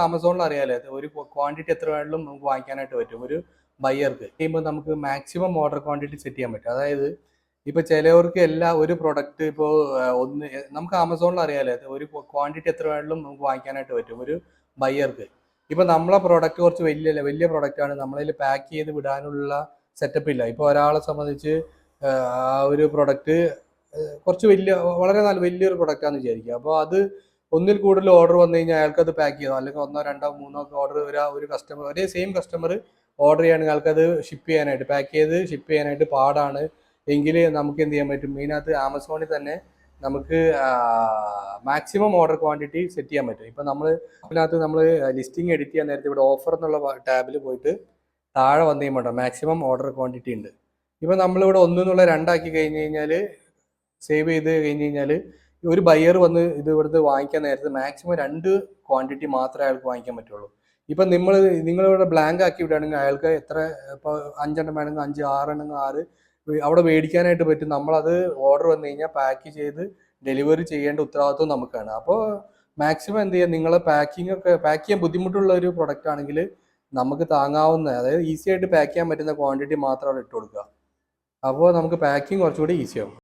ആമസോണിൽ അറിയാലോ ഒരു ക്വാണ്ടിറ്റി എത്ര വേണമെങ്കിലും നമുക്ക് വാങ്ങിക്കാനായിട്ട് പറ്റും. ഒരു ബയ്യർക്ക് ചെയ്യുമ്പോൾ നമുക്ക് മാക്സിമം ഓർഡർ ക്വാണ്ടിറ്റി സെറ്റ് ചെയ്യാൻ പറ്റും. അതായത് ഇപ്പോൾ ചിലവർക്ക് ഒരു പ്രൊഡക്റ്റ് ഇപ്പോൾ നമുക്ക് ആമസോണിൽ അറിയാലോ ഒരു ക്വാണ്ടിറ്റി എത്ര വേണമെങ്കിലും നമുക്ക് വാങ്ങിക്കാനായിട്ട് പറ്റും. ഒരു ബയ്യർക്ക് ഇപ്പോൾ നമ്മളെ പ്രൊഡക്റ്റ് കുറച്ച് വലിയ പ്രൊഡക്റ്റാണ്, നമ്മളതിൽ പാക്ക് ചെയ്ത് വിടാനുള്ള സെറ്റപ്പ് ഇല്ല. ഇപ്പോൾ ഒരാളെ സംബന്ധിച്ച് ആ ഒരു പ്രൊഡക്റ്റ് കുറച്ച് വളരെ വലിയൊരു പ്രൊഡക്റ്റാന്ന് വിചാരിക്കുക. അപ്പോൾ അത് ഒന്നിൽ കൂടുതൽ ഓർഡർ വന്നു കഴിഞ്ഞാൽ അയാൾക്കത് പാക്ക് ചെയ്തോ, അല്ലെങ്കിൽ 1, 2, 3 ഓർഡർ ഒരു കസ്റ്റമർ സെയിം കസ്റ്റമർ ഓർഡർ ചെയ്യുകയാണെങ്കിൽ ആൾക്കത് പാക്ക് ചെയ്ത് ഷിപ്പ് ചെയ്യാനായിട്ട് പാടാണ്. എങ്കിൽ നമുക്ക് എന്ത് ചെയ്യാൻ പറ്റും? ഇതിനകത്ത് ആമസോണിൽ തന്നെ നമുക്ക് മാക്സിമം ഓർഡർ ക്വാണ്ടിറ്റി സെറ്റ് ചെയ്യാൻ പറ്റും. ഇപ്പം അതിനകത്ത് നമ്മൾ ലിസ്റ്റിംഗ് എഡിറ്റ് ചെയ്യാൻ നേരത്തെ ഇവിടെ ഓഫർ എന്നുള്ള ടാബിൽ പോയിട്ട് താഴെ വന്നു കഴിയുമ്പോൾ മാക്സിമം ഓർഡർ ക്വാണ്ടിറ്റി ഉണ്ട്. ഇപ്പം നമ്മളിവിടെ 1 എന്നുള്ള 2 ആക്കി കഴിഞ്ഞ് കഴിഞ്ഞാൽ, സേവ് ചെയ്ത് കഴിഞ്ഞ് കഴിഞ്ഞാൽ ഒരു ബയ്യർ വന്ന് ഇത് ഇവിടുത്തെ വാങ്ങിക്കാൻ നേരത്തെ മാക്സിമം 2 ക്വാണ്ടിറ്റി മാത്രമേ അയാൾക്ക് വാങ്ങിക്കാൻ പറ്റുള്ളൂ. ഇപ്പം നിങ്ങളിവിടെ ബ്ലാങ്ക് ആക്കി വിടുകയാണെങ്കിൽ അയാൾക്ക് എത്ര, ഇപ്പോൾ 5 എണ്ണം വേണമെങ്കിൽ 5, 6 എണ്ണമെങ്കിൽ 6 അവിടെ മേടിക്കാനായിട്ട് പറ്റും. നമ്മളത് ഓർഡർ വന്നു കഴിഞ്ഞാൽ പാക്ക് ചെയ്ത് ഡെലിവറി ചെയ്യേണ്ട ഉത്തരവാദിത്വം നമുക്കാണ്. അപ്പോൾ മാക്സിമം എന്ത് ചെയ്യുക, നിങ്ങളെ പാക്ക് ചെയ്യാൻ ബുദ്ധിമുട്ടുള്ള ഒരു പ്രൊഡക്റ്റ് ആണെങ്കിൽ നമുക്ക് താങ്ങാവുന്ന, അതായത് ഈസി ആയിട്ട് പാക്ക് ചെയ്യാൻ പറ്റുന്ന ക്വാണ്ടിറ്റി മാത്രം അവിടെ ഇട്ട് കൊടുക്കുക. അപ്പോൾ നമുക്ക് പാക്കിങ് കുറച്ചുകൂടി ഈസിയാവും.